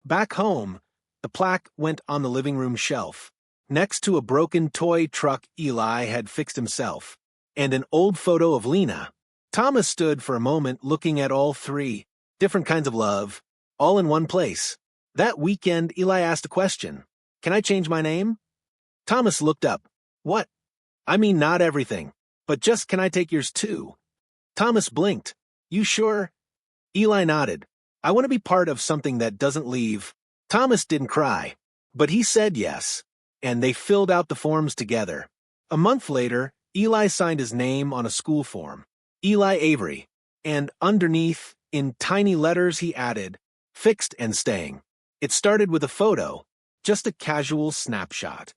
A: Back home, the plaque went on the living room shelf, next to a broken toy truck Eli had fixed himself, and an old photo of Lena. Thomas stood for a moment looking at all three, different kinds of love, all in one place. That weekend, Eli asked a question. Can I change my name? Thomas looked up. What? I mean, not everything, but just can I take yours too? Thomas blinked. You sure? Eli nodded. I want to be part of something that doesn't leave. Thomas didn't cry, but he said yes, and they filled out the forms together. A month later, Eli signed his name on a school form. Eli Avery, and underneath, in tiny letters, he added, fixed and staying. It started with a photo, just a casual snapshot.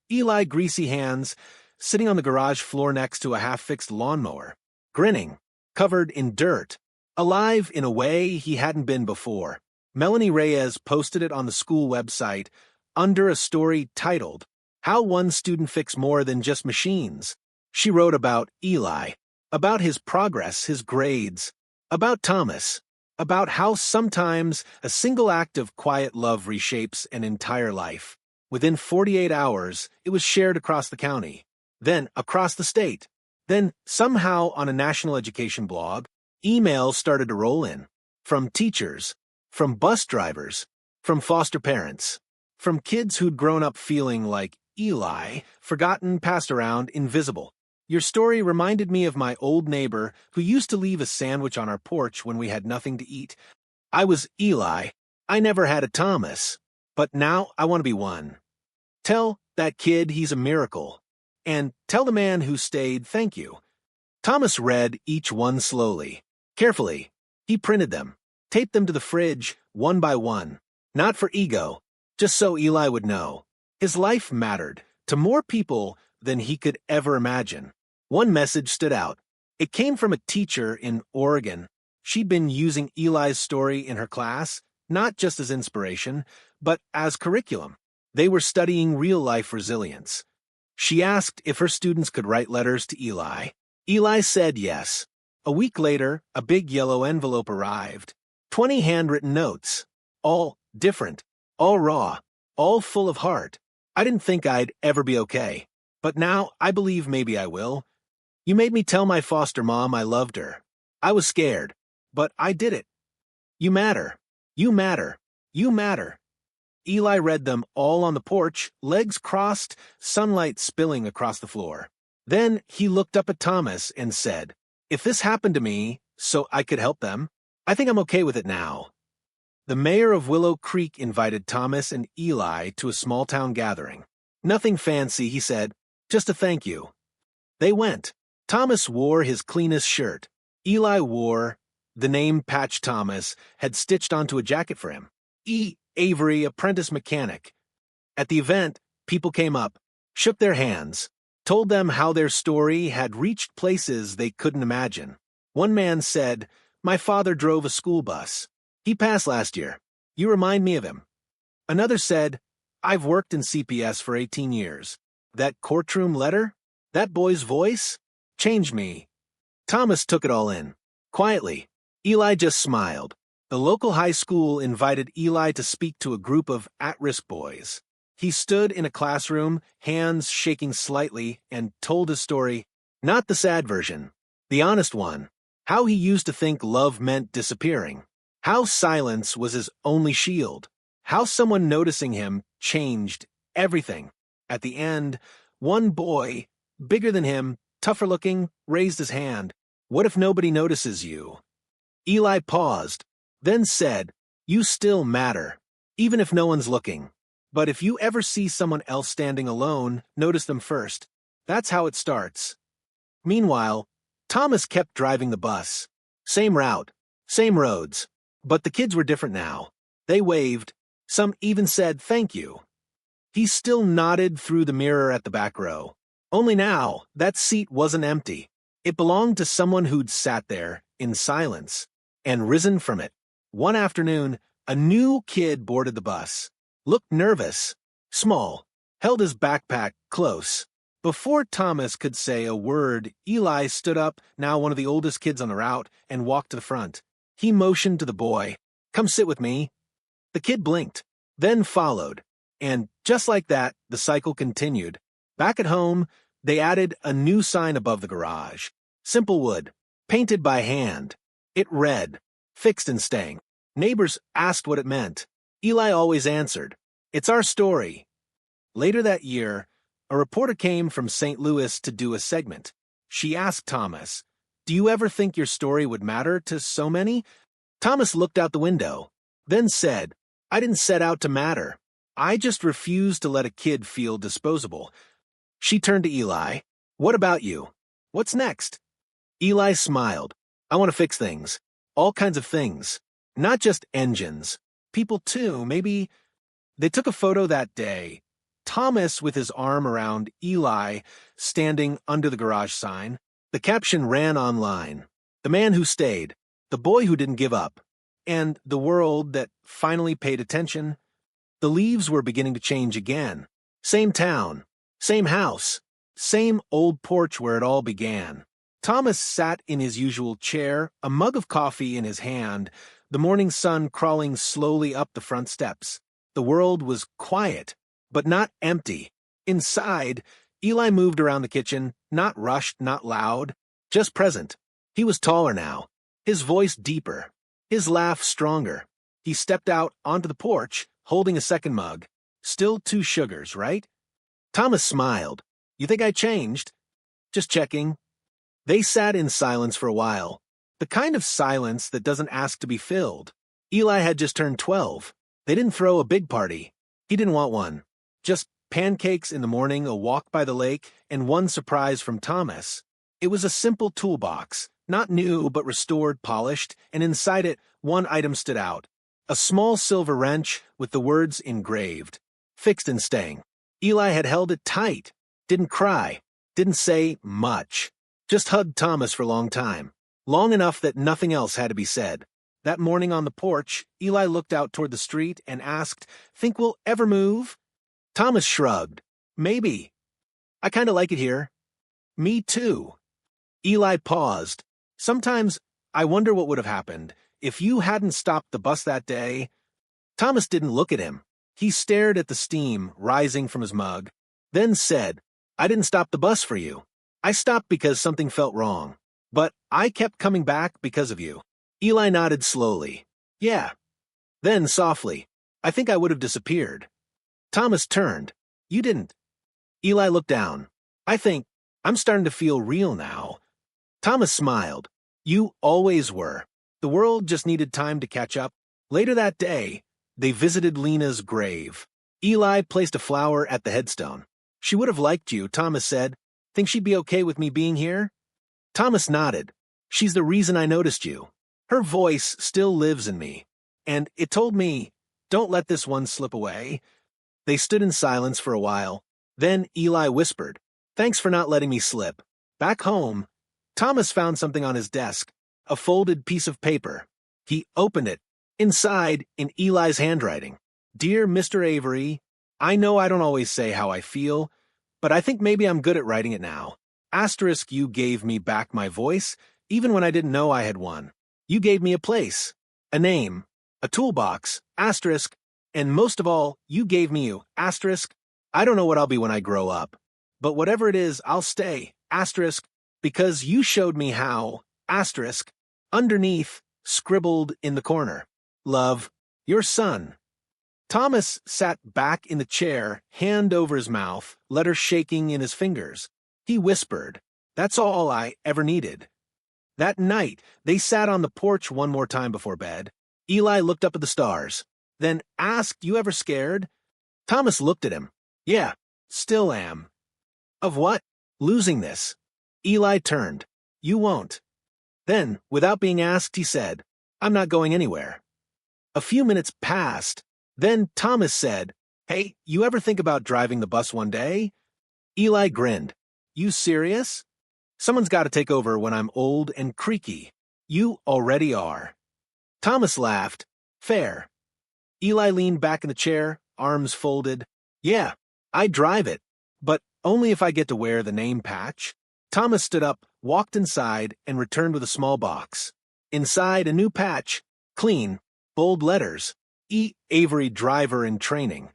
A: Eli, greasy hands, sitting on the garage floor next to a half-fixed lawnmower, grinning, covered in dirt, alive in a way he hadn't been before. Melanie Reyes posted it on the school website under a story titled, How One Student Fixed More Than Just Machines. She wrote about Eli, about his progress, his grades, about Thomas, about how sometimes a single act of quiet love reshapes an entire life. Within 48 hours, it was shared across the county, then across the state. Then, somehow on a national education blog, emails started to roll in. From teachers, from bus drivers, from foster parents, from kids who'd grown up feeling like Eli, forgotten, passed around, invisible. Your story reminded me of my old neighbor who used to leave a sandwich on our porch when we had nothing to eat. I was Eli. I never had a Thomas. But now I want to be one. Tell that kid he's a miracle. And tell the man who stayed thank you. Thomas read each one slowly, carefully. He printed them, taped them to the fridge, one by one. Not for ego, just so Eli would know. His life mattered to more people than he could ever imagine. One message stood out. It came from a teacher in Oregon. She'd been using Eli's story in her class, not just as inspiration, but as curriculum. They were studying real-life resilience. She asked if her students could write letters to Eli. Eli said yes. A week later, a big yellow envelope arrived. 20 handwritten notes. All different. All raw. All full of heart. I didn't think I'd ever be okay. But now I believe maybe I will. You made me tell my foster mom I loved her. I was scared. But I did it. You matter. You matter. You matter. Eli read them all on the porch, legs crossed, sunlight spilling across the floor. Then he looked up at Thomas and said, "If this happened to me, so I could help them, I think I'm okay with it now." The mayor of Willow Creek invited Thomas and Eli to a small-town gathering. Nothing fancy, he said, just a thank you. They went. Thomas wore his cleanest shirt. Eli wore the name Patch Thomas had stitched onto a jacket for him. E. Avery, apprentice mechanic. At the event, people came up, shook their hands, told them how their story had reached places they couldn't imagine. One man said, "My father drove a school bus. He passed last year. You remind me of him." Another said, "I've worked in CPS for 18 years. That courtroom letter, that boy's voice, changed me." Thomas took it all in. Quietly, Eli just smiled. The local high school invited Eli to speak to a group of at-risk boys. He stood in a classroom, hands shaking slightly, and told his story, not the sad version, the honest one, how he used to think love meant disappearing, how silence was his only shield, how someone noticing him changed everything. At the end, one boy, bigger than him, tougher looking, raised his hand. "What if nobody notices you?" Eli paused, then said, "You still matter, even if no one's looking. But if you ever see someone else standing alone, notice them first. That's how it starts." Meanwhile, Thomas kept driving the bus. Same route, same roads. But the kids were different now. They waved. Some even said thank you. He still nodded through the mirror at the back row. Only now, that seat wasn't empty. It belonged to someone who'd sat there, in silence, and risen from it. One afternoon, a new kid boarded the bus. Looked nervous, small, held his backpack close. Before Thomas could say a word, Eli stood up, now one of the oldest kids on the route, and walked to the front. He motioned to the boy, "Come sit with me." The kid blinked, then followed. And just like that, the cycle continued. Back at home, they added a new sign above the garage. Simple wood, painted by hand. It read, "Fixed and staying." Neighbors asked what it meant. Eli always answered, "It's our story." Later that year, a reporter came from St. Louis to do a segment. She asked Thomas, "Do you ever think your story would matter to so many?" Thomas looked out the window, then said, "I didn't set out to matter. I just refused to let a kid feel disposable." She turned to Eli. "What about you? What's next?" Eli smiled. "I want to fix things. All kinds of things. Not just engines. People too, maybe." They took a photo that day. Thomas with his arm around Eli, standing under the garage sign. The caption ran online. "The man who stayed. The boy who didn't give up. And the world that finally paid attention." The leaves were beginning to change again. Same town. Same house. Same old porch where it all began. Thomas sat in his usual chair, a mug of coffee in his hand, the morning sun crawling slowly up the front steps. The world was quiet, but not empty. Inside, Eli moved around the kitchen, not rushed, not loud, just present. He was taller now, his voice deeper, his laugh stronger. He stepped out onto the porch, holding a second mug. "Still 2 sugars, right?" Thomas smiled. "You think I changed?" Just checking. They sat in silence for a while. The kind of silence that doesn't ask to be filled. Eli had just turned 12. They didn't throw a big party. He didn't want one. Just pancakes in the morning, a walk by the lake, and one surprise from Thomas. It was a simple toolbox, not new but restored, polished, and inside it, one item stood out. A small silver wrench with the words engraved. Fixed and staying. Eli had held it tight. Didn't cry. Didn't say much. Just hugged Thomas for a long time. Long enough that nothing else had to be said. That morning on the porch, Eli looked out toward the street and asked, "Think we'll ever move?" Thomas shrugged. "Maybe. I kinda like it here." "Me too." Eli paused. "Sometimes I wonder what would have happened if you hadn't stopped the bus that day." Thomas didn't look at him. He stared at the steam rising from his mug, then said, "I didn't stop the bus for you. I stopped because something felt wrong. But I kept coming back because of you." Eli nodded slowly. "Yeah." Then softly, "I think I would have disappeared." Thomas turned. "You didn't." Eli looked down. "I think I'm starting to feel real now." Thomas smiled. "You always were. The world just needed time to catch up." Later that day, they visited Lena's grave. Eli placed a flower at the headstone. "She would have liked you," Thomas said. "Think she'd be okay with me being here?" Thomas nodded. "She's the reason I noticed you. Her voice still lives in me. And it told me, don't let this one slip away." They stood in silence for a while. Then Eli whispered, "Thanks for not letting me slip." Back home, Thomas found something on his desk, a folded piece of paper. He opened it. Inside, in Eli's handwriting, "Dear Mr. Avery, I know I don't always say how I feel, but I think maybe I'm good at writing it now. Asterisk, you gave me back my voice, even when I didn't know I had one. You gave me a place, a name, a toolbox, asterisk, and most of all, you gave me you, asterisk. I don't know what I'll be when I grow up. But whatever it is, I'll stay, asterisk, because you showed me how, asterisk, underneath, scribbled in the corner. Love, your son." Thomas sat back in the chair, hand over his mouth, letter shaking in his fingers. He whispered, "That's all I ever needed." That night, they sat on the porch one more time before bed. Eli looked up at the stars, then asked, "You ever scared?" Thomas looked at him. "Yeah, still am." "Of what?" "Losing this." Eli turned. "You won't." Then, without being asked, he said, "I'm not going anywhere." A few minutes passed. Then Thomas said, "Hey, you ever think about driving the bus one day?" Eli grinned. "You serious? Someone's got to take over when I'm old and creaky. You already are." Thomas laughed. "Fair." Eli leaned back in the chair, arms folded. "Yeah, I'd drive it, but only if I get to wear the name patch." Thomas stood up, walked inside, and returned with a small box. Inside, a new patch, clean, bold letters, E. Avery Driver in Training.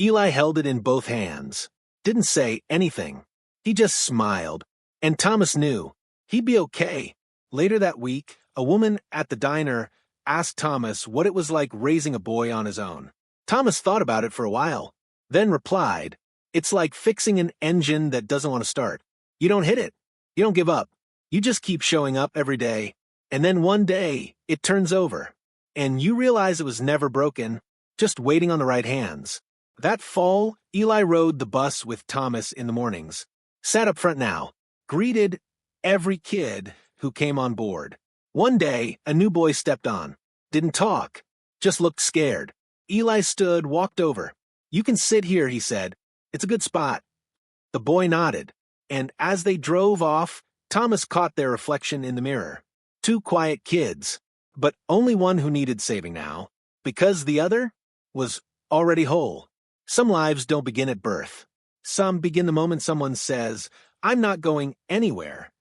A: Eli held it in both hands. Didn't say anything. He just smiled. And Thomas knew. He'd be okay. Later that week, a woman at the diner asked Thomas what it was like raising a boy on his own. Thomas thought about it for a while, then replied, "It's like fixing an engine that doesn't want to start. You don't hit it. You don't give up. You just keep showing up every day. And then one day, it turns over. And you realize it was never broken, just waiting on the right hands." That fall, Eli rode the bus with Thomas in the mornings. Sat up front now. Greeted every kid who came on board. One day, a new boy stepped on. Didn't talk. Just looked scared. Eli stood, walked over. "You can sit here," he said. "It's a good spot." The boy nodded. And as they drove off, Thomas caught their reflection in the mirror. Two quiet kids, but only one who needed saving now, because the other was already whole. Some lives don't begin at birth. Some begin the moment someone says, "I'm not going anywhere."